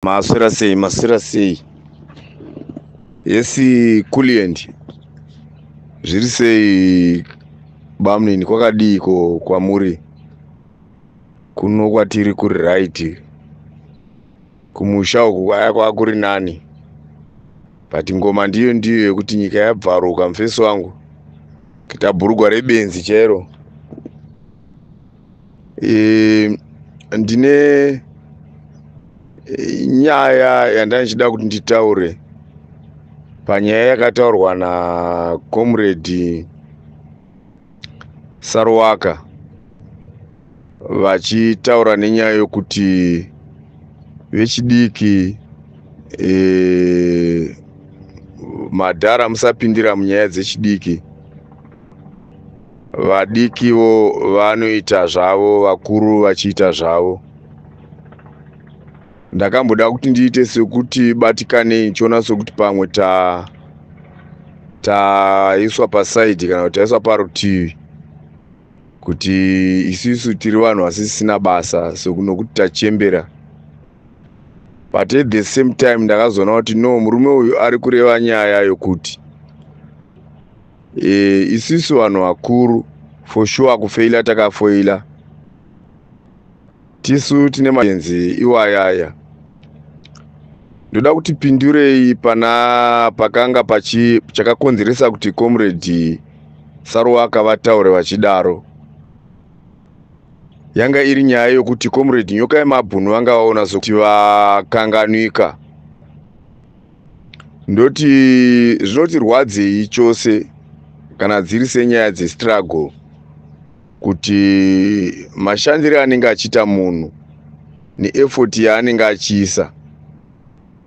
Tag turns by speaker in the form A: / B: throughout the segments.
A: Maswera sei yesi Kuliend zviri sei Bamnini kwakadiko kwamuri kuno kwatiri kuri right kumusha uku kwaya kwakuri nani but ngoma ndiyo yekuti nyika yabvaruka mufesi wangu kita bhurugwa rebenzi chero. Ndine nyaya yandanchida kuti nditaure panyaya yakataurwa na comrade Saruwaka vachitaura nenyaya yokuti vechidiki madhara musapindira munyaya dzechidiki, vadikiwo vanoita zvavo, vakuru vachiita zvavo. Ndakamboda kuti ndiite sekuti batikanei chiona sokuti pamwe taiswa pasaidi kana kuti taiswa parutivi kuti isusu tiri vanhu vasisina basa nokuti tachembera. But at the same time ndakazoona kuti no, murume uyu ari kureva nyaya yokuti isusu vanhu vakuru for sure kufeila takafeila, tisu tine majenzi iwayaya. Ndoda kuti pindurei pana pakanga chakakonzeresa kuti comrade Saruwaka vataure vachidaro. Yanga iri nyaya yokuti comrade Nyoka Yemabhunu vanga vaona sokuti vakanganika. Ndoti zvinoti rwadzei chose kana dziri senyaya dzestruggle kuti mashandiro anenge achiita munhu neeffort yaanenge achiisa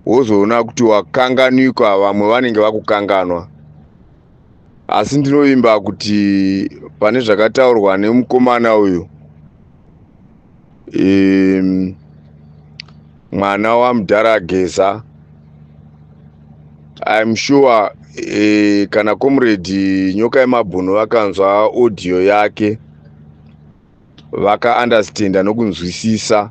A: wozoona kuti wakanganikwa, vamwe vanenge vakukanganwa. Asi ndinovimba kuti pane zvakataurwa nemukomana uyu mwana waMudhara Geza, I'm sure kana comrade Nyoka Yemabhunu vakanzwa audio yake vakaunderstanda nokunzwisisa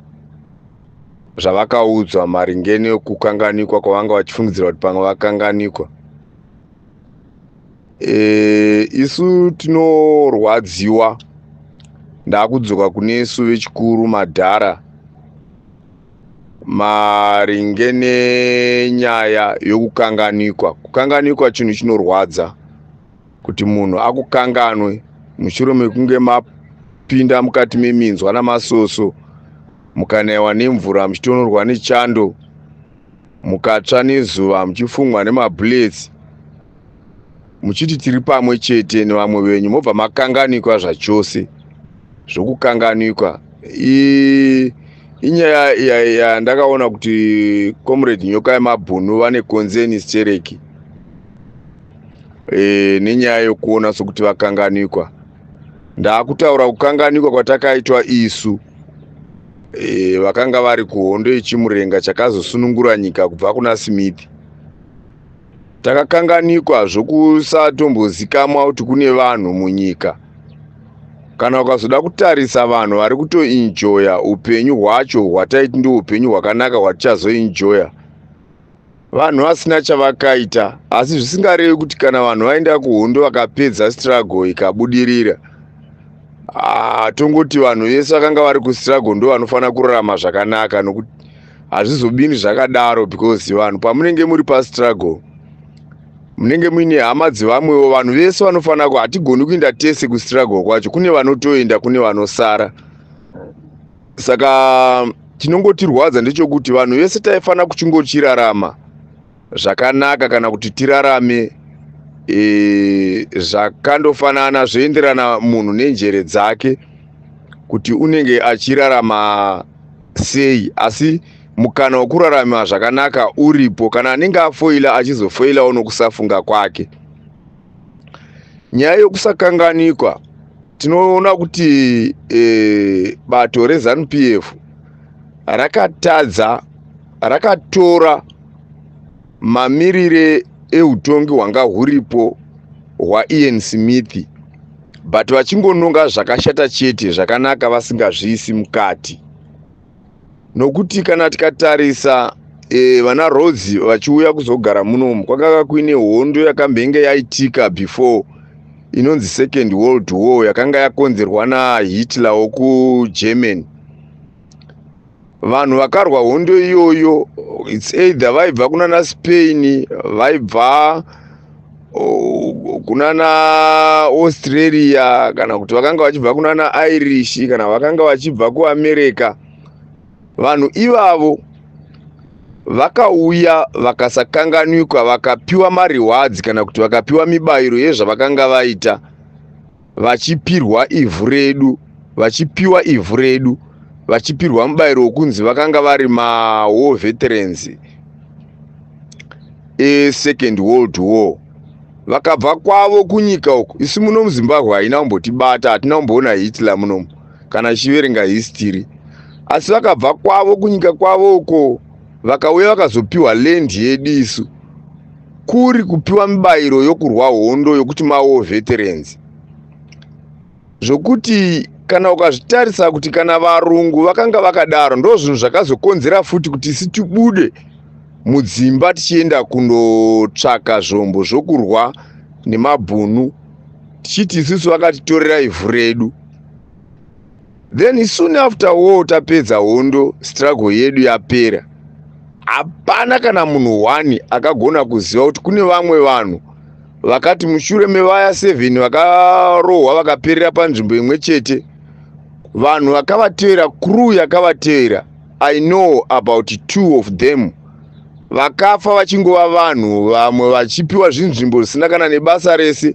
A: zvavakaudzwa maringe nekukanganikwa kwavanga vachifungidzira kuti pamwe vakanganikwa. Isu tinorwadziwa, ndakudzoka kunesu vechikuru madhara maringe nenyaya yokukanganikwa. Kukanganikwa chinhu chinorwadza, kuti munhu akukanganwe mushure mekunge mapinda mukati meminzwa namasoso, mukanaiwa nemvura muchitonorwa nechando, mukatsva nezuva muchifumwa nemabullets, muchiti tiri pamwe chete nevamwe venyu mobva makanganikwa zvachose. Zvokukanganikwa inyaya yandakaona kuti comrade Nyoka Yemabhunu vane concern stereki nenyaya yokuona sokuti vakanganikwa. Ndakutaura kukanganikwa kwatakaitwa isu vakanga vari kuhondo yechimurenga chakazosunungura nyika kubva kuna Smith. Takakanganikwa zvokusatombozikamwa kuti kune vanhu munyika. Kana ukazoda kutarisa vanhu vari kutoenjoya upenyu hwacho hwataiti ndoupenyu hwakanaka hwatichazoenjoya, vanhu vasina chavakaita. Asi zvisingarevi kuti kana vanhu vaenda kuhondo vakapedza struggle ikabudirira, tongoti vanhu vese vakanga vari kustruggle ndo vanofanira kurarama zvakanaka, nokuti hazvizobini zvakadaro because vanhu pamunenge muri pastruggle munenge muine hama dzevamwewo. Vanhu vese vanofanira hatigoni kuenda tese kustruggle kwacho, kune vanotoenda kune vanosara. Saka chinongotirwadza ndechokuti vanhu vese taifanira kuchingochirarama zvakanaka, kana kuti tirarame zvakandofanana, zvoenderana munhu nenjere dzake kuti unenge achirarama sei. Asi mukana wokurarama zvakanaka uripo, kana anenge afoila achizofoilawo nokusafunga kwake. Nyaya yokusakanganikwa, tinoona kuti bato reZANU-PF rakatadza, rakatora mamirire eutongi hwanga huripo hwaIan Smith, but vachingononga zvakashata chete zvakanaka vasingazviisi mukati. Nokuti kana tikatarisa vana Rhodes vachiuya kuzogara munomu kwakanga kuine hondo yakambenge yaitika before inonzi Second World War yakanga yakonzerwa naHitler wokuGermany. Vanhu vakarwa hondo iyoyo, it's either vaibva kunana Spain, vaibva kunana Australia, kana kuti vakanga vachibva kunana Irish, kana vakanga vachibva kuAmerica. Vanhu ivavo vakauya vakasakanganwikwa, vakapiwa mariwards kana kuti vakapiwa mibayiro yezvavakanga vaita, vachipirwa ivhu redu, vachipiwa ivhu redu, vachipirwa mubayiro wokunzi vakanga vari war veterans Second World War. Vakabva kwavo kunyika uku, isi muno muZimbabwe haina kumbotibata, hatina kumboona Hitler munomu kana chiverenga history. Asi vakabva kwavo kunyika kwavo uko, vakauya vakazopiwa land yedu isu, kuri kupiwa mibayiro yokurwa hondo yokuti war veterans. Zvokuti kana ukazvitarisa kuti kana varungu vakanga vakadaro, ndo zvinhu zvakazokonzera futi kuti isi tibude mudzimba tichienda kundotsvaka zvombo zvokurwa nemabhunu, tichiti isusu vakatitorera ivhu redu. Then soon after war tapedza hondo, struggle yedu yapera. Hapana kana munhu wani akagona kuziva kuti kune vamwe vanhu vakati mushure mevaya 7 vakarohwa vakaperera panzvimbo imwe chete, vanhu vakavatevera, crew yakavatevera, I know about 2 of them, vakafa vachingova vanhu, vamwe vachipiwa zvinzvimbo zvisina kana nebasa rese,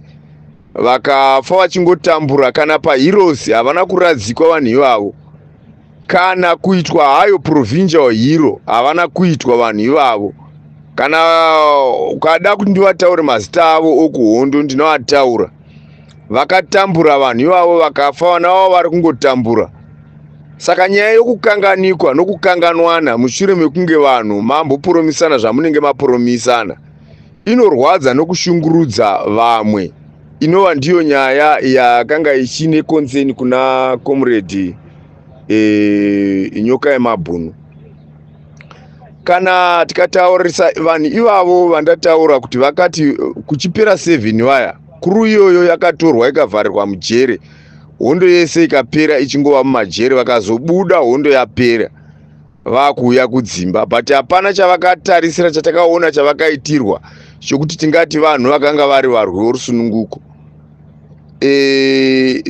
A: vakafa vachingotambura. Kana paheroes havana kuradzikwa vanhu ivavo, kana kuitwa hayo provincial hero havana kuitwa vanhu ivavo. Kana ukada kuti ndivataure mazita avo okuhondo, ndinovataura. Vakatambura vanhu ivavo, vakafa, vana vavo vari kungotambura. Saka nyaya yokukanganikwa nokukanganwana mushure mekunge vanhu mambopuromisana zvamunenge mapuromisana inorwadza nokushungurudza vamwe. Inova ndiyo nyaya yakanga ichine concern kuna comrade nyoka yemabhunu. Kana tikataurisa vanhu ivavo vandataura kuti vakati kuchipera 7 vaya, kuru iyoyo yakatorwa ikavharirwa mujere, hondo yese ikapera ichingova mumajere, vakazobuda hondo yapera vakuuya kudzimba. But hapana chavakatarisira, chatakaona chavakaitirwa chokuti tingati vanhu vakanga vari varwi vorusununguko.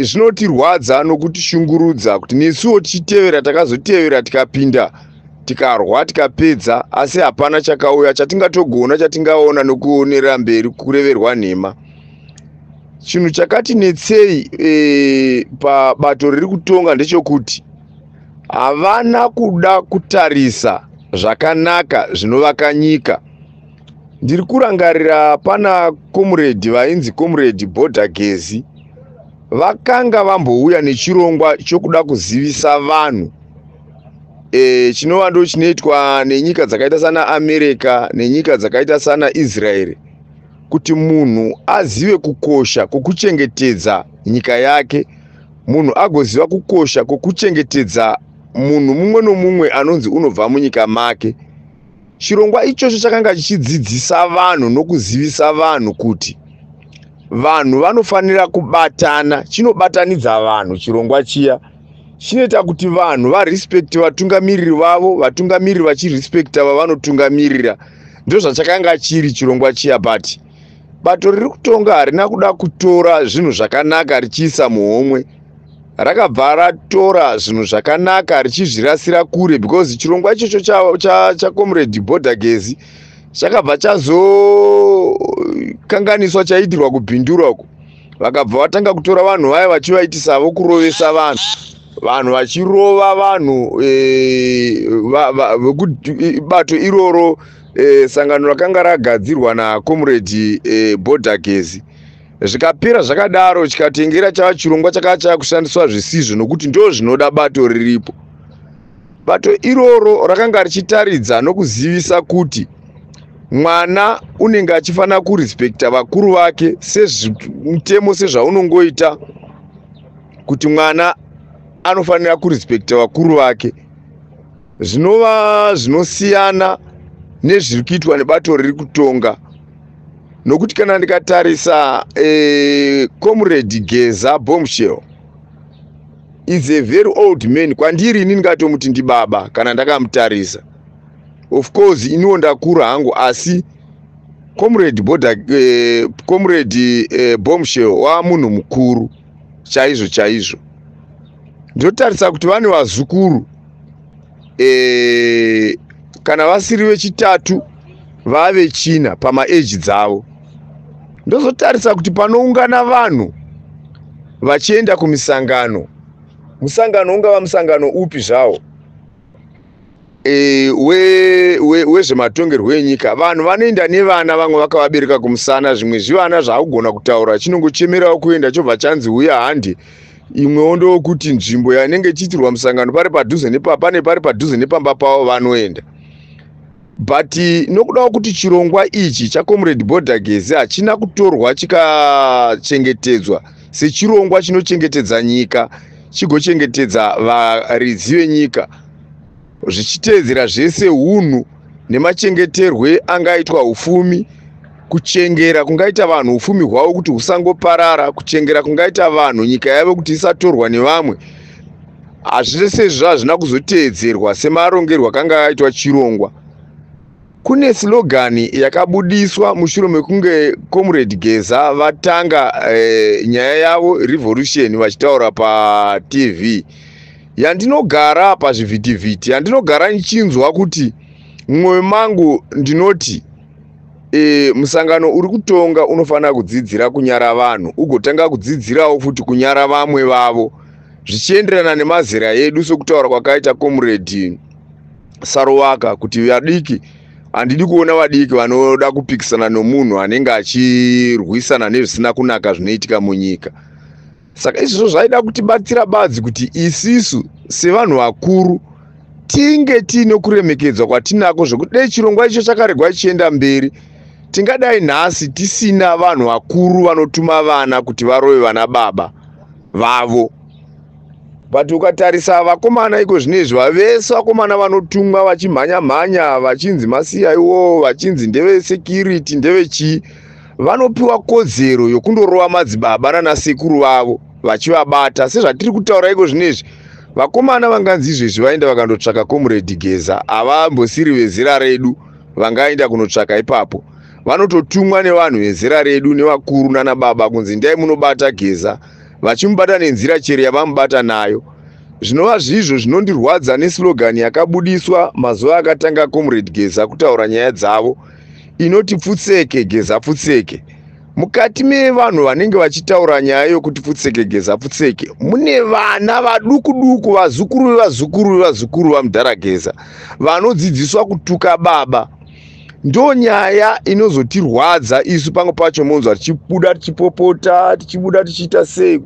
A: Zvinotirwadza nokutishungurudza kuti nesuwo tichitevera takazotevera tikapinda tikarwa tikapedza, asi hapana chakauya chatingatogona chatingaona nokuonera mberi kureverwa nhema. Chinhu chakatinetsei pabato riri kutonga ndechekuti havana kuda kutarisa zvakanaka zvinovaka nyika. Ndiri kurangarira pana comrade vainzi comrade Bhodagezi, vakanga vambouya nechirongwa chokuda kuzivisa vanhu chinova ndo chinoitwa nenyika dzakaita sana America nenyika dzakaita sana Israel, kuti munhu azive kukosha kwokuchengetedza nyika yake, munhu agoziva kukosha kwokuchengetedza munhu mumwe nomumwe anonzi unobva munyika make. Chirongwa ichocho chakanga chichidzidzisa vanhu nokuzivisa vanhu kuti vanhu vanofanira kubatana, chinobatanidza vanhu. Chirongwa chiya chinoita kuti vanhu varespekte vatungamiriri vavo, vatungamiriri vachirespekta vavanotungamirira. Ndo zvachakanga chiri chirongwa chiya. But bato riri kutonga harina kuda kutora zvinhu zvakanaka richiisa muhomwe, rakabva ratora zvinhu zvakanaka richizvirasira kure, because chirongwa ichocho chaComrade Bhodagezi chakabva chazokanganiswa chaitirwa kubhindura uko. Vakabva vatanga kutora vanhu vaya vachivaitisa vokurovesa vanhu, vanhu vachirova vanhu. Bato iroro sangano rakanga ragadzirwa naComrade Bhodagezi zvikapera zvakadaro, chikatengera chava chirongwa chakacha kushandiswa zvisizvo, nokuti ndo zvinoda bato riripo. Bato iroro rakanga richitaridza nokuzivisa kuti mwana unenge achifanira kurespekta vakuru vake semutemo sezvaunongoita, kuti mwana anofanira kurespekta vakuru vake. Zvinova zvinosiyana nezviri kuitwa nebato riri kutonga. Nokuti kana ndikatarisa Comrade Geza Bombshell is a very old man. Kwandiri ini ndingatomuti ndibaba kana ndakamutarisa. Of course iniwo ndakura hangu, asi Comrade Bombshell wamunhu mukuru chaizvo chaizvo. Ndotarisa kuti vane vazukuru kana vasiri vechitatu vave china pamaeji dzavo. Ndozotarisa kuti panoungana vanhu vachienda kumisangano, musangano ungava musangano upi zvawo wezvematongerwo enyika, vanhu vanoenda nevana, vamwe vakavabereka kumusana, zvimwe zvivana zvaakugona kutaura chinongochemerawo kuenda chobva chanzi uya handi. Imwewo ndokuti nzvimbo yanenge ichiitirwa musangano pari padhuze nepapa nepari padhuze nepamba pavo vanoenda. But nokudawo kuti chirongwa ichi chaComrade Geza hachina kutorwa chikachengetedzwa sechirongwa chinochengetedza nyika, chigochengetedza varidzi venyika, zvichiteedzera zvese unhu nemachengeterwe angaitwa ufumi, kuchengera kungaita vanhu ufumi hwavo kuti husangoparara, kuchengera kungaita vanhu nyika yavo kuti isatorwa nevamwe. Zvese zvazvina kuzoteedzerwa semarongerwa akanga aitwa chirongwa. Kune slogani yakabudiswa mushure mekunge Comrade Geza vatanga nyaya yavo revolution vachitaura paTV. Yandinogara pazvivhitivhiti, yandinogara nichinzwa kuti mumwoyo mangu ndinoti musangano uri kutonga unofanira kudzidzira kunyara vanhu, ugotanga kudzidzirawo futi kunyara vamwe vavo, zvichienderana nemazera edu, sokutaura kwakaita Comrade Sarowaka kuti vadiki, handidi kuona vadiki vanoda kupikisana nomunhu anenge achirwisana nezvisina kunaka zvinoitika munyika. Saka izvozvo zvaida kutibatsira badzi kuti isisu sevanhu vakuru tinge tiine kuremekedzwa kwatinako, zvokuti dai chirongwa icho chakaregwa chichienda mberi, tingadai nhasi tisina vanhu vakuru vanotuma vana kuti varove vana baba vavo. But ukatarisa vakomana iko zvinezvi, vavese vakomana vanotumwa vachimhanya-mhanya, vachinzi masiya iwo, vachinzi ndeve security, ndeve chii, vanopiwa kodzero yokundorova madzibaba nanasekuru vavo vachivabata. Sezvatiri kutaura iko zvinezvi, vakomana vanganzi izvezvi vaenda vakandotsvaka Comrade Geza, havambosiri vezera redu vangaenda kunotsvaka ipapo. Vanototumwa nevanhu vezera redu, nevakuru nana baba, kunzi ndai munobata Geza, vachimubata nenzira chero yavamubata nayo. Zvinova zvizvo zvinondirwadza neslogani yakabudiswa mazuva akatanga Comrade Geza kutaura nyaya dzavo, inoti pfutseke Geza pfutseke. Mukati mevanhu vanenge vachitaura nyaya yokuti pfutseke Geza pfutseke, mune vana vaduku duku, vazukuru vevazukuru vevazukuru vaMudhara Geza, vanodzidziswa kutuka baba. Ndo nyaya inozotirwadza isu pamwe pacho monzwa tichibuda tichipopota, tichibuda tichiita sei,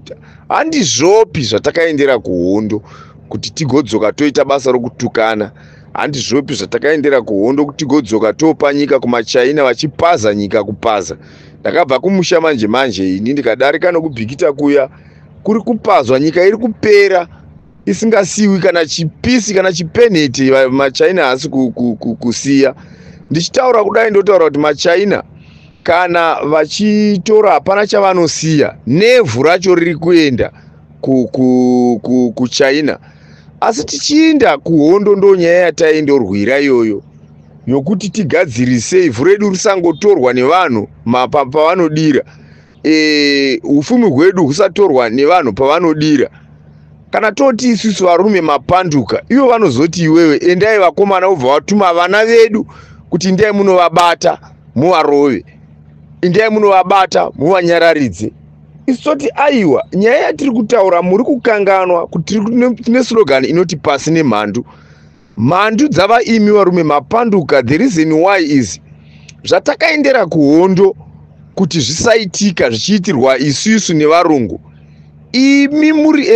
A: handizvopi zvatakaendera kuhondo kuti tigodzoka toita basa rokutukana. Handizvopi zvatakaendera kuhondo kuti tigodzoka topa nyika kumaChina vachipaza nyika kupaza. Ndakabva kumusha manje manje ini ndikadarika nokubhikita kuya, kuri kupazwa nyika iri kupera isingasiwi kana chipisi kana chipenheti maChina hasi kusiya. Ndichitaura kudai ndotaura kuti maChina kana vachitora hapana chavanosiya, nevhu racho riri kuenda kuChina. Asi tichienda kuhondo ndo nyaya yataindorwira iyoyo, yokuti tigadzirise ivhu redu risangotorwa nevanhu pavanodira, ufumi hwedu husatorwa nevanhu pavanodira. Kana toti isusu varume mapanduka, ivo vanozoti iwewe endai vakomana ubva watuma vana vedu kuti ndai munovabata muvarove, indai munovabata muvanyararidze. Isoti aiwa, nyaya yatiri kutaura muri kukanganwa kuti tine slogan inoti pasi nemhandu. Mhandu dzava imi varume mapanduka. The reason why is zvatakaendera kuhondo kuti zvisaitika zvichiitirwa isusu nevarungu. Imi muri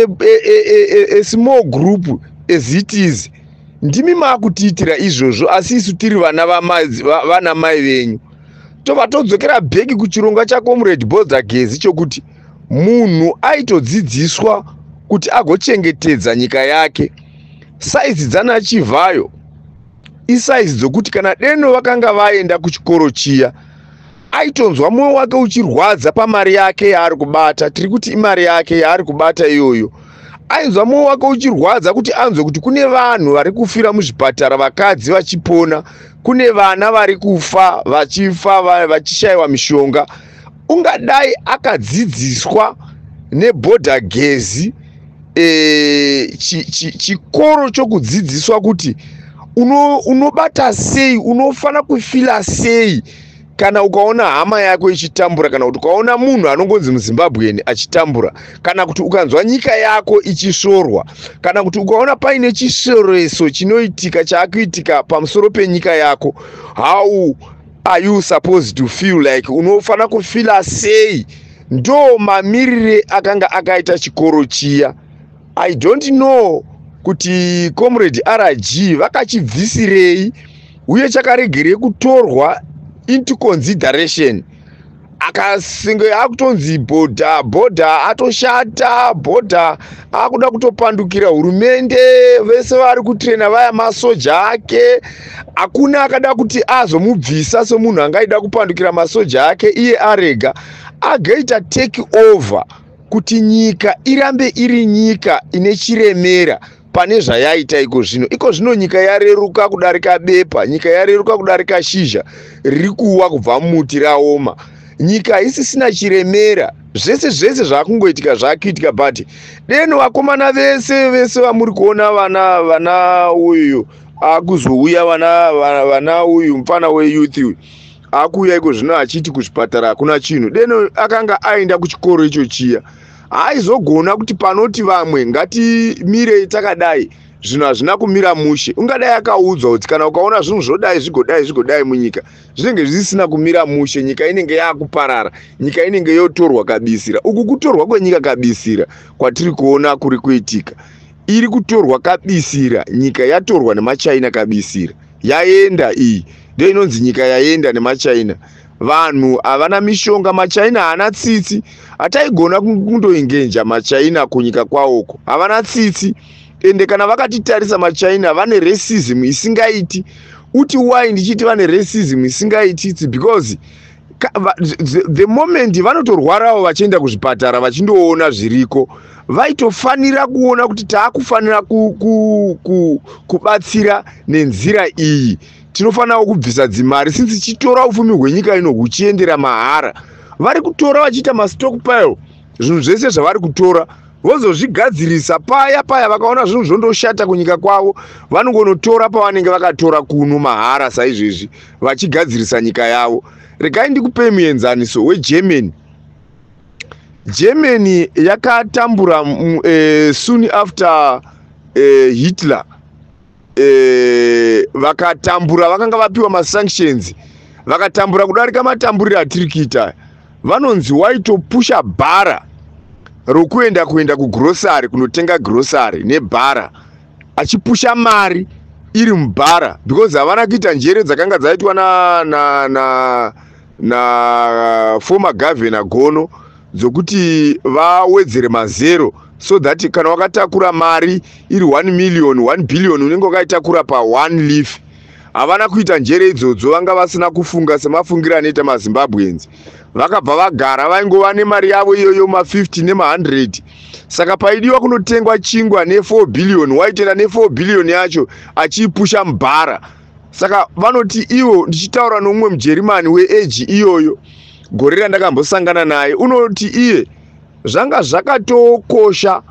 A: a small group as it is, ndimi maakutiitira izvozvo, asi isu tiri vana mai venyu. Tobva todzokera bheki kuchirongwa chaComrade Geza chokuti munhu aitodzidziswa kuti agochengetedza nyika yake. Saizi dzana Chivhayo isaizi dzokuti kana deno vakanga vaenda kuchikoro chiya aitonzwa mwoyo wake uchirwadza pamari yake yaari kubata. Tiri kuti imari yake yaari kubata iyoyo. Ainzwa mwoyo wake uchirwadza kuti anzwe kuti kune vanhu vari kufira muzvipatara, vakadzi vachipona, kune vana vari kufa vachifa vachishayiwa mishonga. Ungadai akadzidziswa nebhodha gezi chikoro chokudzidziswa kuti unobata sei, unofana kufila sei kana ukaona hama yako ichitambura, kana kuti ukaona munhu anongonzi muZimbabwean achitambura, kana kuti ukanzwa nyika yako ichisvorwa, kana kuti ukaona paine chisoreso chinoitika chaakuitika pamusoro penyika yako, how are you supposed to feel like? Unofana kufila sei? Ndo mamirire akanga akaita chikoro chiya. I don't know kuti comrade RG vakachibvisirei uye chakaregerei kutorwa into consideration. Akasinge akutonzi bhodha atoshata, bhodha akuda kutopandukira hurumende, vese vari kutrena vaya masoja ake. Hakuna akada kuti azomubvisa semunhu angaida kupandukira masoja ake iye arega ageita take over kuti nyika irambe iri nyika ine chiremera pane zvayaita iko zvino nyika yareruka kudarika bepa, nyika yareruka kudarika shizha riri kuwa kubva mumuti raoma. Nyika isisina chiremera, zvese zvakungoitika zvakuitika. But deno vakomana vese vamuri kuona vana uyu akuzouya, vana uyu mufana weyouth uyu akuuya iko zvino achiti kuzvipatara hakuna chinhu. Deno akanga aenda kuchikoro icho chiya, haizogona kuti panoti vamwe ngatimirei takadai, zvinhu hazvina kumira mushe. Ungadai akaudzwa kuti kana ukaona zvinhu zvodai zvigodai munyika, zvinenge zvisina kumira mushe. Nyika inenge yakuparara, nyika inenge yotorwa kabisira. Uku kutorwa kwenyika kabisira kwatiri kuona kuri kuitika, iri kutorwa kabisira. Nyika yatorwa nemaChina kabisira, yaenda iyi ndio inonzi nyika yaenda nemaChina. Vanhu havana mishonga, maChina haana tsitsi. Hataigona kundoingenja maChina kunyika kwawoko, havana tsitsi. Ende kana vakatitarisa maChina vane racism isingaiti. Uti why ndichiti vane racism isingaiti? It's because the moment vanotorwarawo vachienda kuzvipatara vachindoona zviriko, vaitofanira kuona kuti taakufanira kubatsira nenzira iyi. Tinofanira kubvisa dzimari, since chitora upfumi hwenyika ino huchiendera mahara. Vari kutora vachiita mastockpile, zvinhu zvese zvavari kutora vozozvigadzirisa paya vakaona zvinhu zvondoshata kunyika kwavo, vanongonotora pavanenge vakatora kuno mahara saizvezvi vachigadzirisa nyika yavo. Regai ndikupe muenzaniso weGermany. Germany yakatambura soon after Hitler, vakatambura, vakanga vapiwa masanctions, vakatambura kudarika matamburiro atiri kuita. Vanonzi waitopusha bhara rokuenda kugrosari, kunotenga grosari nebhara, achipusha mari iri mubhara, because havana kuita njere dzakanga dzaitwa na former governor Gono dzokuti vawedzere mazero, so that kana wakatakura mari iri 1 million 1 billion unenge wakaitakura pa 1 leaf. Havana kuita njere idzodzo, vanga vasina kufunga semafungira anoita maZimbabweans. Vakabva vagara, vaingova nemari yavo iyoyo ma50 nema100. Saka paidiwa kunotengwa chingwa ne4 billion, waitenda ne4 billion yacho achipusha mbara. Saka vanoti iwo, ndichitaura nomumwe muJerimani weeji iyoyo, gore randakambosangana naye, unoti iye zvanga zvakatokosha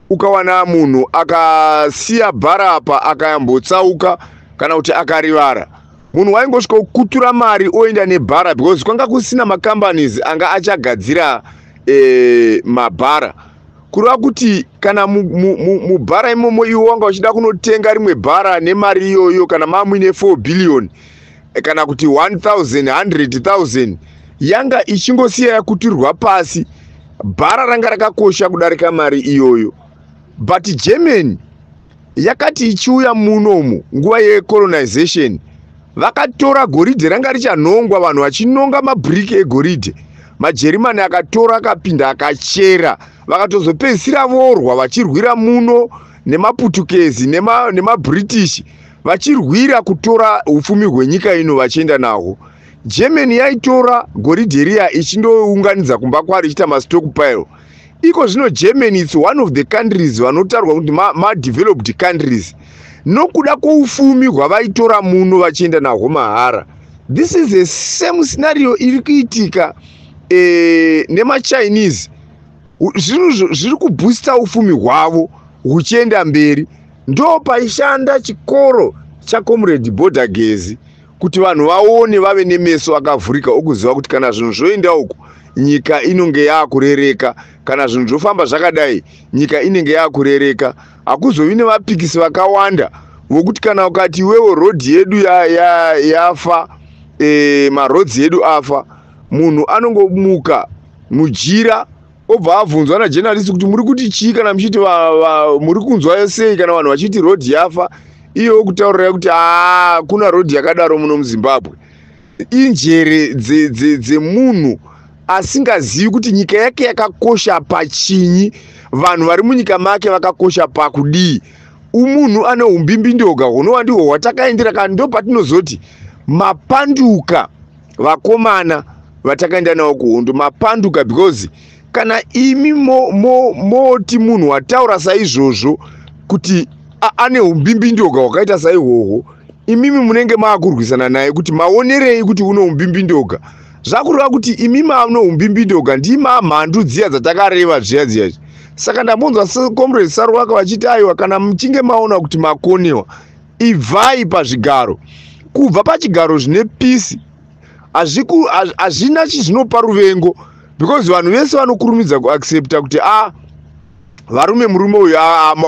A: ukawana munhu akasiya bhara apa akayambotsauka kana kuti akarivara. Munhu waingosvika kukutura mari oenda nebhara, because kwanga kusina macompanies anga achagadzira mabhara. Kureva kuti kana mubhara imomo iwo wanga uchida kunotenga rimwe bhara nemari iyoyo, kana mamuine 4 billion kana kuti 100,000 yanga ichingosiya yakutirwa pasi. Bhara ranga rakakosha kudarika mari iyoyo. But Germany yakati ichiuya munomu nguva yecolonization, vakatora goridhe ranga richanhongwa, vanhu vachinonga mabriki egoridhe. MaJerimani akatora akapinda akachera, vakatozopedzisira vorwa vachirwira muno nemaPutukezi nemaBritish. vachirwira kutora ufumi hwenyika ino vachienda nahwo. Germany yaitora goridhe riya ichindounganidza kumba kwaro ichiita mastockpile. Iko zvino Germany is one of the countries vanotarwa kuti ma-developed countries nokuda kwoufumi hwavaitora muno vachienda nahwo mahara. This is the same scenario iri kuitika nema-Chinese. Zviri kuboosta ufumi hwavo huchienda mberi. Ndo paishanda chikoro chaComrade Botagezi kuti vanhu vaone vave nemeso akavhurika okuziva kuti kana zvinhu zvoenda uku nyika inenge yakurereka, kana zvinhu zvofamba zvakadai nyika inenge yakurereka. Hakuzovi nevapikisi vakawanda vokuti kana ukati iwewe rodhi yedu yafa, marodzi edu afa, munhu anongomuka mujira obva abvunzwa najournalist kuti muri kuti chii kana muchiti muri kunzwa sei kana vanhu vachiti rodhi yafa, iyo kutaurira kuti kuna rodhi yakadaro muno muZimbabwe. Injere dzemunhu asingazivi kuti nyika yake yakakosha pachinyi, vanhu vari munyika make vakakosha pakudii. Umunhu ane umbimbindoga hunova ndihwo hwatakaendera, kana ndo patinozoti mapanduka vakomana vatakaenda nawo kuhondo, mapanduka, because kana imi moti munhu wataura saizvozvo kuti ane umbimbindoga hwakaita saihwohwo, imimi munenge maakurwisana naye kuti maonerei kuti uno umbimbindoga. Zvakureva kuti imi maano umbimbindoga ndima mhandu dziya dzatakareva dziya. Saka ndambonzwa Comrade Sarwaka vachiti aiwa kana muchinge maona kuti makonewa, ibvai pazvigaro. Kubva pachigaro zvine pisi hazvina chizvinopa ruvengo, because vanhu vese vanokurumidza kuaccepta kuti murume uyu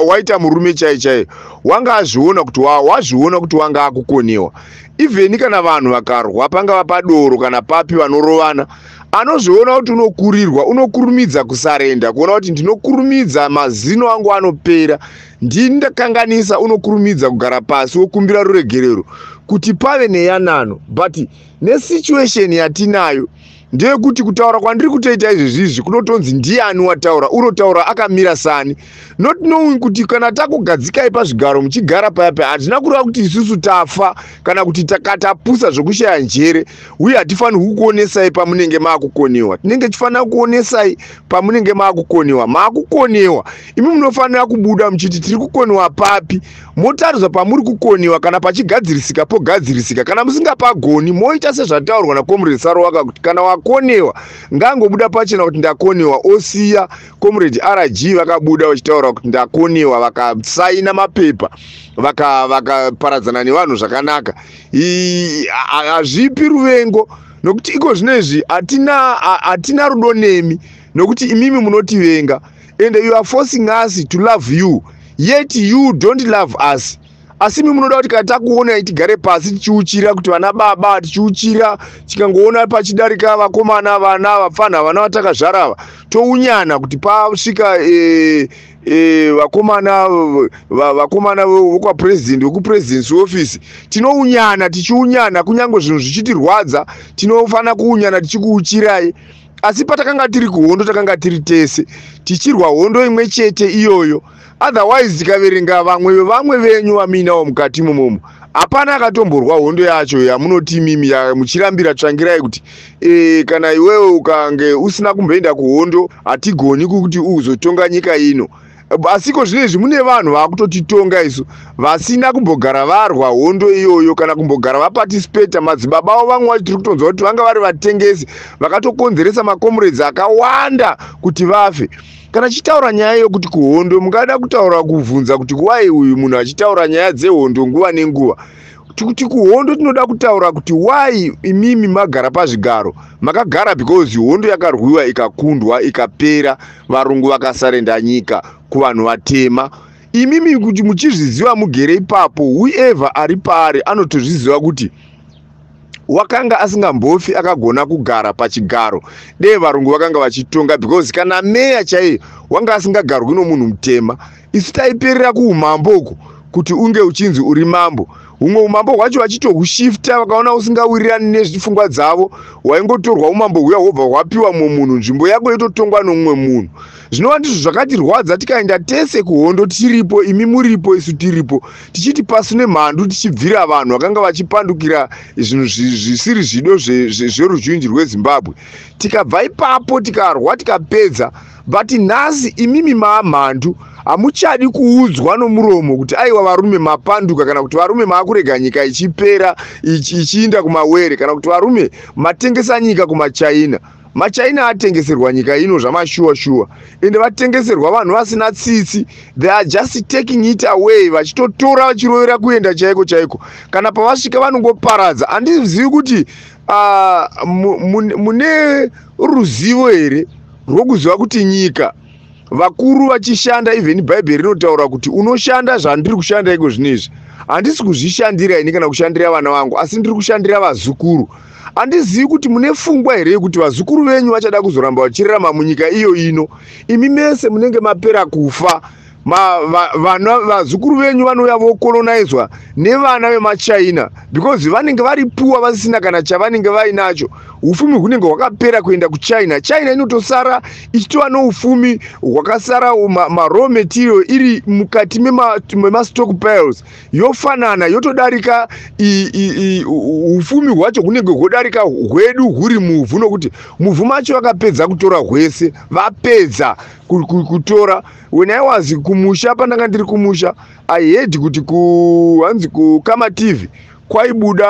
A: waita murume chaiye, wanga azviona kuti wazviona kuti wanga akukonewa. Even kana vanhu vakarwa pangava padoro kana papi vanorovana, anozviona kuti unokurirwa, unokurumidza kusarenda, kuona kuti ndinokurumidza mazino angu anopera, ndindakanganisa, unokurumidza kugara pasi wokumbira ruregerero kuti pave neyanano. But nesituation yatinayo ndeyekuti kutaura kwandiri kutoita izvezvizvi kunotonzi ndiani wataura, unotaura akamira sani, not knowing kuti kana takugadzikai pazvigaro muchigara paya hatina kureva kuti isusu tafa kana kuti takatapusa zvokushaya njere. Uye hatifaniri kukuonesai pamunenge maakukonewa, tinenge tifanira kuonesai pamunenge maakukonewa. Maakukonewa imi munofanira kubuda muchiti tiri kukonewa papi, motariswa pamuri kukonewa, kana pachigadzirisika pogadzirisika, kana musingapagoni moita sezvataurwa naComrade Sarwaka kuti kana wakonewa ngangobuda pachena kuti ndakonewa, osiya Comrade RG vakabuda vachitaura kuti ndakonewa, vakasaina mapepa, vakaparadzana nevanhu zvakanaka. Hazvipi ruvengo, nokuti iko zvinezvi hatina rudo nemi, nokuti imimi munotivenga, and you are forcing us to love you, yet you don't love us. Asi imi munoda kuti kana takuona tigare pasi tichiuchira kuti vana baba, tichiuchira tikangoona pachidarika vakomana, vana vapfana, vana vatakazvarava, tounyana kuti pasvika vakomana vokwapresident, vekupresidency office, tinounyana, tichiunyana, kunyange zvinhu zvichitirwadza tinofanira kuunyana tichikuuchirai. Asi patakanga tiri kuhondo takanga tiri tese tichirwa hondo imwe chete iyoyo. Otherwise tikaverenga vamwe venyu vaminawo mukati imomo, hapana akatomborwa hondo yacho yamunoti mimi muchirambira tsvangirai kuti kana iwewe ukange usina kumboenda kuhondo hatigoni kuti uzotonga nyika ino. Asiko zvinezvi mune vanhu vakutotitonga isu vasina kumbogara varwa hondo iyoyo kana kumbogara vaparticipate. Madzibaba avo vamwe vacho tiri kutonzwa kuti vanga vari vatengesi vakatokonzeresa maComrades akawanda kuti vafe. Kana chitaura nyaya yokuti kuhondo mungada kutaura kubvunza kuti wai uyu munhu achitaura nyaya dzehondo nguva nenguva. Kuti kuhondo tinoda kutaura kuti wai imimi magara pazvigaro, makagara because hondo yakarwiwa ikakundwa ikapera, varungu vakasarenda nyika kuvanhu vatema. Imimi kuti muchizviziva mugere ipapo, whoever ari paari anotozviziva kuti wakanga asingambofi akagona kugara pachigaro dei varungu vakanga vachitonga, because kana meya chaiye wanga asingagarwi nomunhu mutema. Isu taiperera kuumambo uku kuti unge uchinzi uri mambo. umwe umambo hwacho vachitohushifta vakaona usingawirirani nezvifungwa dzavo, waingotorwa umambo huya hobva hwapiwa mumwe munhu, nzvimbo yako yototongwa nomumwe munhu. Zvinova ndizvo zvakatirwadza tikaenda tese kuhondo tiripo, imi muripo, isu tiripo, tichiti pasune mhandu tichibvira vanhu vakanga vachipandukira zvinhu zvisiri zvido zveruzhinji rweZimbabwe. Tikabva ipapo tikarwa tikapedza, but nhasi imimi maamhandu hamuchadi kuudzwa nomuromo kuti aiwa varume mapanduka, kana kuti varume maakurega nyika ichipera ichiinda kumawere, kana kuti varume matengesa nyika kumaChina. MaChina atengeserwa nyika ino zvamashuwa ende vatengeserwa vanhu vasina tsitsi. They are just taking it away, vachitotora vachirovera kuenda chaiko chaiko. Kana pavasvika vanongoparadza. Handizivi kuti mune ruzivo here rwokuziva kuti nyika vakuru vachishanda, even Bhaibheri rinotaura kuti unoshanda zvandiri kushanda iko zvinezvi. Handisi kuzvishandira ini kana kushandira vana vangu, asi ndiri kushandira vazukuru. Handizivi kuti mune pfungwa here kuti vazukuru venyu vachada kuzoramba vachirarama munyika iyo ino. Imi mese munenge mapera kufa. Vazukuru venyu vanouya vokolonizwa nevana vemaChina, because vanenge varipuwa vasina kana chavanenge vainacho. Ufumi hunenge hwakapera kuenda kuChina. China inotosara ichitova noufumi hwakasara, raw material iri mukati mema-stockpiles yofanana, yotodarika ufumi hwacho hunenge hwodarika hwedu huri muvhu, nokuti muvhu macho vakapedza kutora hwese, vapedza kutora. When I was kumusha, pandanga ndiri kumusha, I heard kuti hanzi kuKama TV kwaibuda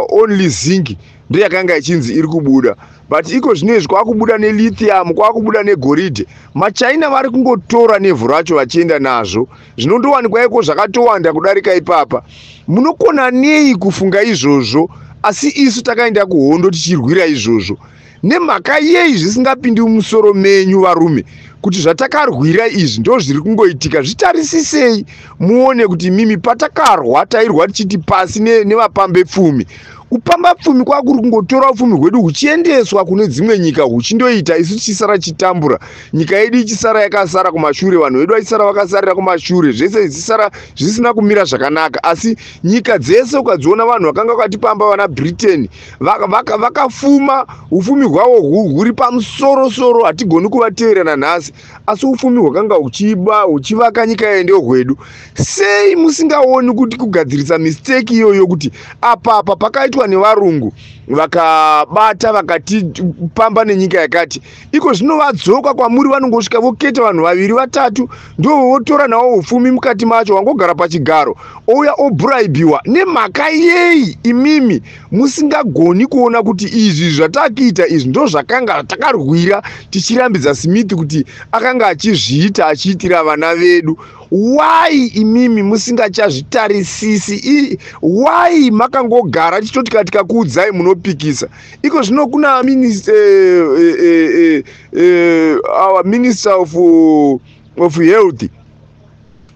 A: only zinc ndiyo yakanga ichinzi iri kubuda, but iko zvinezvi kwakubuda nelithium, kwakubuda negoridhe. MaChina vari kungotora nevhu racho vachienda nazvo, zvinondowanikwa iko zvakatowanda kudarika ipapa. Munokona nei kufunga izvozvo, asi isu takaenda kuhondo tichirwira izvozvo? Nemhaka yei zvisingapindi mumusoro menyu varume kuti zvatakarwira izvi ndo zviri kungoitika? Zvitarisisei muone kuti mimi patakarwa tairwa tichiti pasi nevapambe pfumi. Kupamba pfumi kwakuri kungotora upfumi hwedu huchiendeswa kune dzimwe nyika, huchindoita isu tichisara chitambura, nyika yedu ichisara yakasara kumashure, vanhu vedu vachisara vakasarira kumashure, zvese zvisara zvisina kumira zvakanaka. Asi nyika dzese ukadziona vanhu vakanga vakatipamba, vana Britain vakafuma, ufumi hwavo huri pamusoro-soro, hatigoni kuvateerana nhasi, asi ufumi hwakanga huchivaka nyika yende hwedu. Sei musingaoni kuti kugadzirisa mistake iyoyo kuti apa pakaitwa nevarungu vakabata vakatipamba nenyika yakati, iko zvinovadzoka kwamuri, vanongosvika voketa vanhu vaviri vatatu ndo votora nawo ufumi mukati macho, wangogara pachigaro ouya obraibiwa. Nemhaka yei imimi musingagoni kuona kuti izvi zvatakiita izvi ndo zvakanga takarwira tichirambidza Smith kuti akanga achizviita achiitira vana vedu? Why imimi musingachazvitarisisi? Why makangogara tichitoti katika kuudzai munopikisa? Iko zvino kuna our minister of health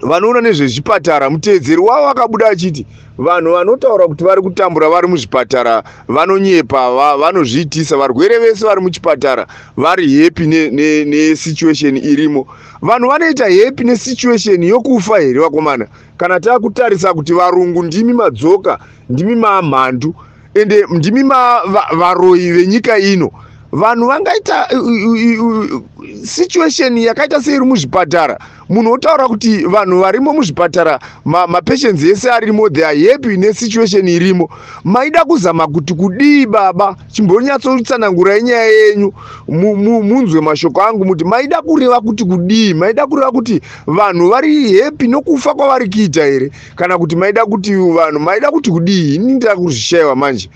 A: vanoona nezvezvipatara, muteedzeri wavo akabuda achiti vanhu vanotaura kuti vari kutambura vari muzvipatara vanonyepa, vanozviitisa, varwere vese vari muchipatara vari happy nesituation irimo. Vanhu vanoita happy nesituation yokufa here vakomana? Kana takutarisa kuti varungu ndimi madzoka, ndimi maamhandu, ende ndimi varoyi venyika ino, vanhu vangaita situation yakaita seiri muzvipatara, munhu otaura kuti vanhu varimo muzvipatara, mapatients ese arimo, they are happy nesituation irimo. Maida kuzama kuti kudii baba? Chimbonyatsotsanangurai nyaya yenyu, munzwe mashoko angu muti maida kureva kuti kudii? Maida kureva kuti vanhu vari happy nokufa kwavari kuita here, kana kuti maida kuti vanhu maida kuti kudii? Ini ndira kuzvishayiwa manje,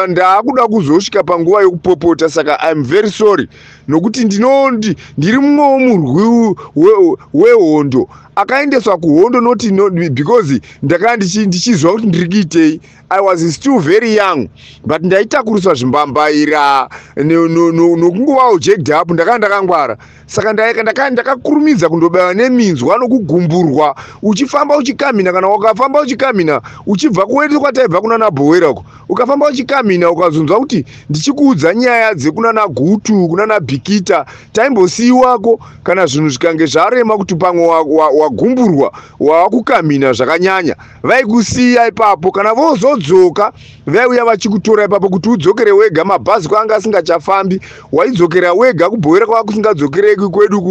A: ndaakuda kuzosvika panguva yokupopota. Saka I'm very sorry, nokuti ndiri mumwe murwi wehondo akaendeswa kuhondo, not because ndakanga ndichizwa kuti ndiri kuitei. I was still very young, but ndaitakuriswa zvimbambaira nokungovawo jacked up, ndakanga ndakangwara. Saka ndakakurumidza kundobayiwa neminzwa nokugumburwa uchifamba uchikamina. Kana ukafamba uchikamina uchibva kuwetu kwataibva kuna naBhowera uko, ukafamba uchikamina ukazonzwa kuti ndichikuudza nyaya dzekuna naGutu, kuna naBhikita, taimbosiyiwako kana zvinhu zvikange zvarema kuti pamwe wagumburwa wakukamina zvakanyanya vaikusiya ipapo kana vozodzoka vaiuya vachikutora ipapo kuti udzokere wega mabhazi kwanga asingachafambi waidzokera wega kubhowera kwako kusingadzokereki kwedu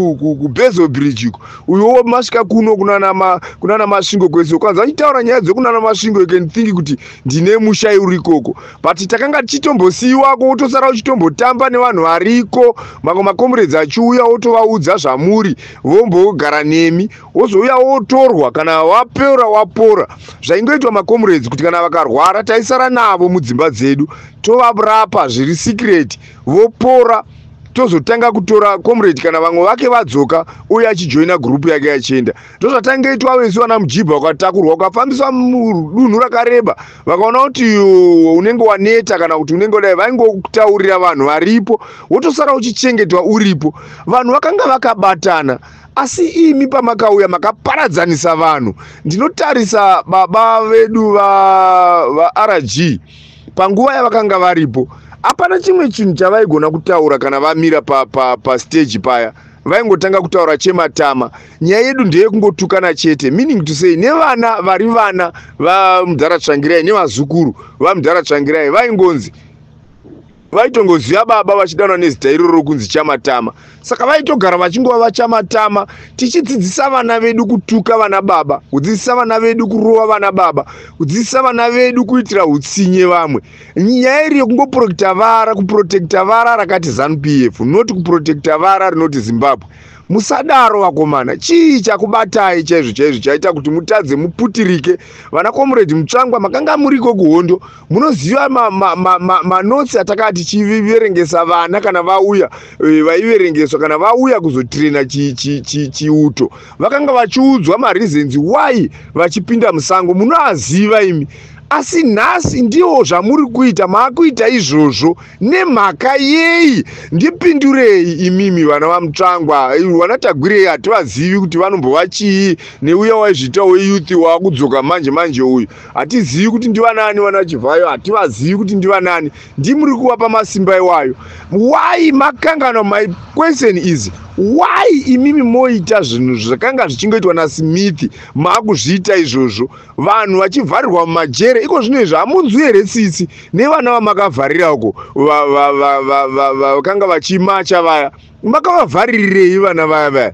A: kuBezo Bridge uyo masvika kuno kunana Masvingo kwese kwanza achitaura nyaya dzokunana Masvingo you can think kuti ndine mushai urikoko but takanga tichitombosiyiwako wotosara uchitombotamba nevanhu variko mamwe makomrades achiuya wotovaudza zvamuri vombogara nemi wozouya wotorwa kana wapora zvaingoitwa makomrades kuti kana vakarwara taisara navo mudzimba dzedu tovarapa zviri secret vopora tozotanga kutora comrade kana vamwe vake vadzoka uye achijoina group yake yachienda ndozvatangaitwa wese wana mujibha wakatakurwa ukafambiswa mudunhu rakareba vakaona kuti unenge waneta kana kuti unenge dai vaingokutaurira vanhu varipo wotosara uchichengetwa uripo vanhu vakanga vakabatana asi imi pamakauya makaparadzanisa vanhu ndinotarisa baba vedu va RG panguva yavakanga varipo apana chimwe chinhu chavaigona kutaura kana vamira pa stage paya vaingotanga kutaura chematama nyaya yedu ndeye kungotukana chete meaning to say nevana vari vana vaMudharatsvangirai nevazukuru vaMudharatsvangirai vaitongoziva baba vachidanwa nezita iroro kunzi chamatama saka vaitogara vachingova vachamatama tichidzidzisa vana vedu kutuka vana baba kudzidzisa vana vedu kurova vana baba kudzidzisa vana vedu kuitira utsinye vamwe nyaya iri kuprotecta vara rakati ZANU-PF not kuprotecta vara rinoti Zimbabwe musadaro vakomana chii chakubatai chaizvo chaita kuti mutadze muputirike vana comrade Mutsvangwa makanga muriko kuhondo munoziva manotsi atakati tichiverengesa vana kana vauya vaiverengeswa kana vauya kuzotraina chiuto vakanga vachiudzwa mareasons why vachipinda musango munoaziva imi asi nhasi ndiwo zvamuri kuita maakuita izvozvo nemhaka yei ndipindurei imimi vana vaMutsvangwa vana Tagwirei hativazivi kuti vanombova chii neuya waizvitawo weyouth wakudzoka manje uyu hatizivi kuti ndivanani vana Chivhayo hativazivi kuti ndivanani ndimuri kuvapa masimba iwayo why makangana my question is why imimi moita zvinhu zvakanga zvichingoitwa naSmith maakuzviita izvozvo vanhu vachivharirwa mumajere iko zvino izvi hamunzwi here tsitsi nevana vamakavharira uko vakanga vachimacha vaya makavavharirei vana vaya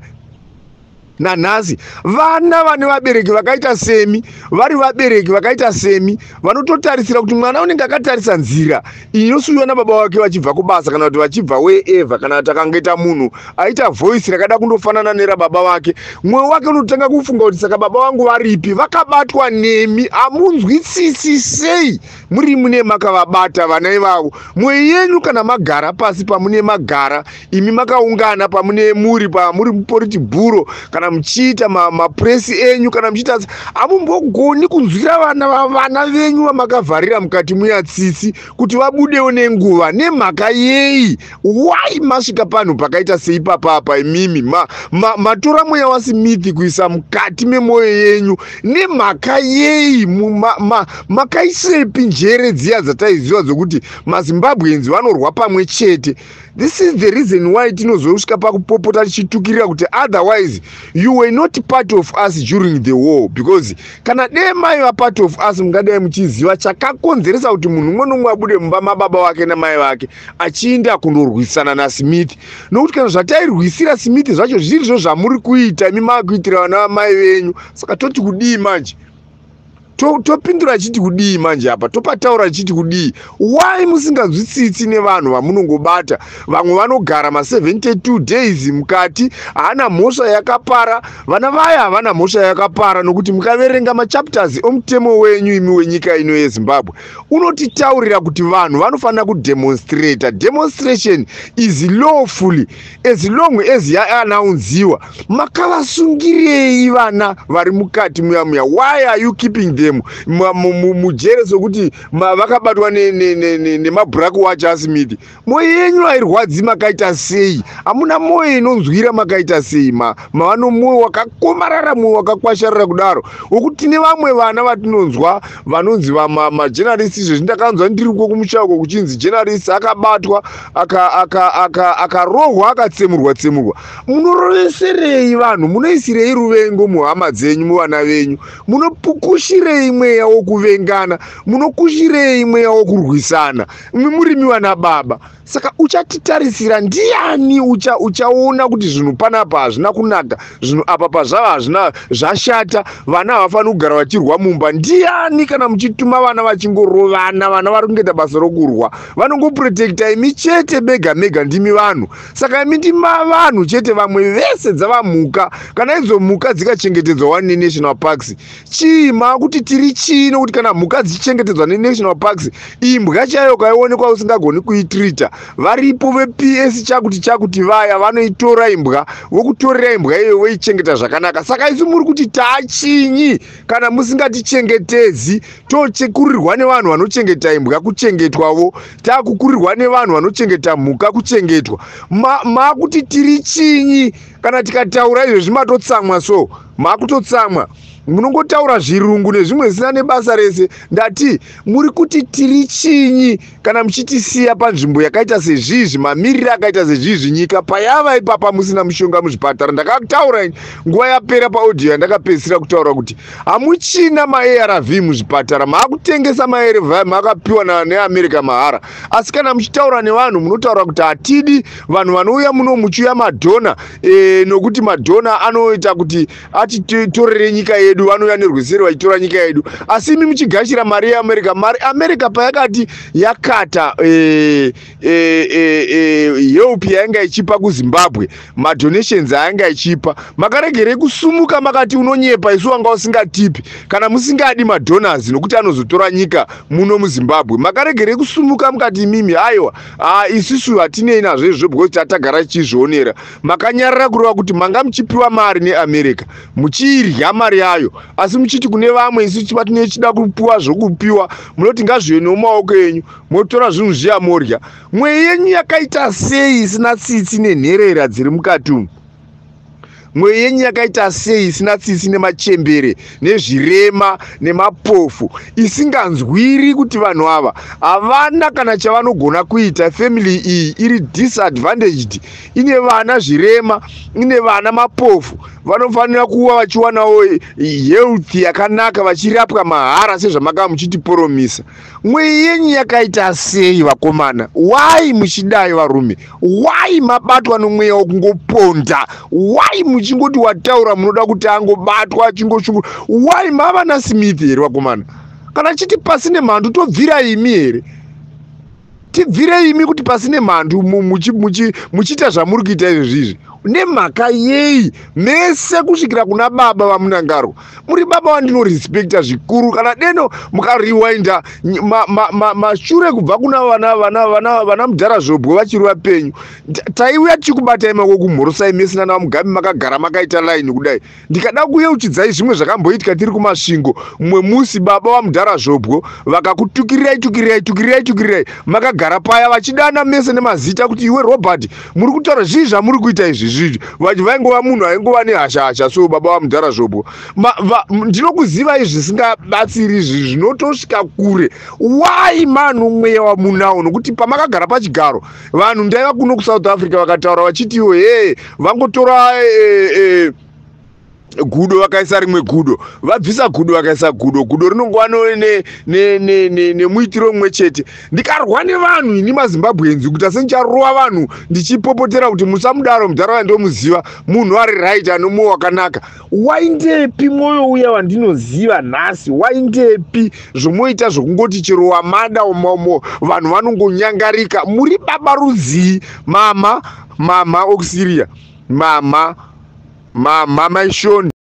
A: nanhasi vana vane vabereki vakaita semi vari vabereki vakaita semi vanototarisira kuti mwana unenge akatarisa nzira inosuyiwa nababa wake vachibva kubasa kana kuti vachibva wherever kana kuti akangoita munhu aita voice rakada kundofanana nerababa vake mwoyo wake unotanga kufunga kuti saka baba vangu varipi vakabatwa nemi hamunzwi tsitsi sei muri mune makavabata vana ivavo mwoyo yenyu kana magara pasi pamune magara imi makaungana pamune muri mupolitibhuro kana muchiita mapresi enyu kana muchiita hamumbogoni kunzwira vana venyu vamakavharira mukati muyatsitsi kuti vabudewo nenguva nemhaka yei why masvika panhu pakaita seipapapa imimi matora mweya waSmith kuisa mukati memwoyo yenyu nemhaka yei makaisepi njere dziya dzataiziva dzokuti maZimbabweans vanorwa pamwe chete this is the reason why tinozosvika pakupopota tichitukirira kuti otherwise you were not part of us during the war because kana dei maiva part of us mungadai muchiziva chakakonzeresa kuti munhu umwe nomwe abude mumba mababa wake namai vake achienda kundorwisana naSmith nokuti kana zvatairwisira Smith zvacho zvirizvo zvamuri kuita imi maakuitira vana vamai venyu saka toti kudii manje topindura chiti kudii manje apa topataura chiti kudii why musingazwi tsitsi nevanhu vamunongobata vamwe vanogara ma72 days mukati haana mhosva yakapara vana vaya havana mhosva yakapara nokuti mukaverenga machapters omutemo wenyu imi wenyika ino yeZimbabwe unotitaurira kuti vanhu vanofanira kudemonstrata demonstration is lawfully as long as yaanaunziwa makavasungirei vana vari mukati muya why are you keeping them them mujere sokuti vakabatwa nemablack watch Smith. Moyo yenyu hairwadzi makaita sei? Hamuna moyo inonzwira makaita sei? Mavano moyo wakakomarara, moyo wakakwasharara kudaro wokuti nevamwe vana vatinonzwa vanonzi majournalist. Izvo zvindakanzwa ndiriko kumushako kuchinzi journalist akabatwa akarohwa akatsemurwa. Munoroveserei vanhu? Munoisirei ruvengo muhama dzenyu, muvana venyu? Munopukushirei mweya wokuvengana? Munokushirei mweya wokurwisana? Murimi wana baba. Saka uchatitarisira ndiani uchaona kuti zvinhu panapa hazvina kunaka, zvinhu apa pazvava hazvina zvashata, vana havafaniri kugara vachirwa mumba? Ndiani kana muchituma vana vachingorovana, vana vari kungoita basa rokurwa? Vanongoprotekta imi chete mega ndimi vanhu. Saka imi ndima vanhu chete, vamwe vese dzavamhuka. Kana idzo mhuka dzikachengetedzwa nenational parks, chima kuti tiri chino kuti kana mhuka dzichengetedzwa nenational parks, imbwa chaiyo kaionekwa usingagoni kuitrita, varipo vePS chakuti vaya vanoitora imbwa, vokutorera imbwa iyo voichengeta zvakanaka. Saka isi muri kuti taachinyi kana musingatichengetedzi? Tokurirwa nevanhu vanochengeta imbwa kuchengetwavo, takukurirwa nevanhu vanochengeta mhuka kuchengetwa. Makuti tiri chinyi? Kana tikataura izvezvi matotsamwa, so makutotsamwa. Munongotaura zvirungu nezvimwe zvisina nebasa rese. Ndati muri kuti tiri chinyi kana muchitisiya panzvimbo yakaita sezvizvi, mamiriro akaita sezvizvi, nyika payava ipapa musina mushonga muzvipatara? Ndakataura nguva yapera paaudio yandakapedzisira kutaura kuti hamuchina maARV muzvipatara, maakutengesa maARV makapiwa neAmerica mahara. Asi kana muchitaura nevanhu munotaura kuti hatidi vanhu vanouya muno muchiuya madhona, nokuti madhona anoita kuti atitorere nyika yedu, vanouya nerweseri vachitora nyika yedu. Asi imi muchigashira mari yeAmerica. Mari America payakati yakata help yainga ichipa kuZimbabwe, madonations yainga ichipa, makaregerei kusumuka makati unonyepa isu wanga usingatipi kana musingadi madonors nokuti anozotora nyika muno muZimbabwe? Makaregerei kusumuka mukati imimi aiwa isusu hatinei nazvo izvo because tatagara tichizvionera? Makanyarara kureva kuti manga muchipiwa mari neAmerica, muchirya mari yayo, asi muchiti kune vamwe isu patinechida kupiwa zvokupiwa munoti ngazvive nomumaoko enyu, motora zvinhu zviya morya. Mweya yenyu yakaita sei isina tsitsi nenherera dziri mukati umu? Mweya yenyu yakaita sei isina tsitsi nemachembere nezvirema nemapofu, isinganzwiri kuti vanhu ava havana kana chavanogona kuita? Family iyi iri disadvantaged, ine vana zvirema, ine vana mapofu, vanofanira kuva vachiwanawo health yakanaka, vachirapwa mahara sezvamaka muchitiporomisa. Mweya yenyu yakaita sei vakomana? Why muchidai varume? Why mabatwa nomweya wokungoponda? Why muchingoti wataura munoda kuti angobatwa achingoshungu? Why mava naSmith here vakomana? Kana chiti pasine mhandu tobvira imi here? Tibvire imi kuti pasine mhandu muchiita zvamuri kuita izvizvi. Nemhaka yei mese kusvikira kuna baba vamunangaro? Muri baba wandinorespekta zvikuru. Kana deno mukarewinda mashure kubva kuna vana Mudhara Zhobwe vachiri vapenyu, taiuya tichikubatai maoko kumhorosai mese nana Mugabe makagara makaita line kudai. Ndikada kuyeuchidzai zvimwe zvakamboitika tiri kumasvingo. Mumwe musi baba vaMudhara Zhobwe vakakutukirirai makagara paya vachidana mese nemazita kuti iwe Robert muri kutaura zvii zvamuri kuita izvi vaingova munhu aingova nehasha. So baba vaMudhara Zhobwe, ndinokuziva izvi zvisingabatsiri, izvi zvinotosvika kure. Why manu mweya wamunawo? Nokuti pamakagara pachigaro vanhu ndaiva kuno kuSouth Africa vakataura vachitiwo vangotora gudo vakaisa rimwe gudo, vabvisa gudo vakaisa gudo rinongova nemuitiro mumwe chete. Ndikarwa nevanhu ini maZimbabwenzi kuti asi ndicharova vanhu ndichipopotera kuti musamudaro Mudhara wandomuziva munhu ari right anomoyo wakanaka. Waindepi mwoyo uya wandinoziva nhasi? Waindepi zvomoita zvokungoti chero wamada vanhu vanongonyangarika? Muri baba rudzii? Mama Oxiria, mama maishoni.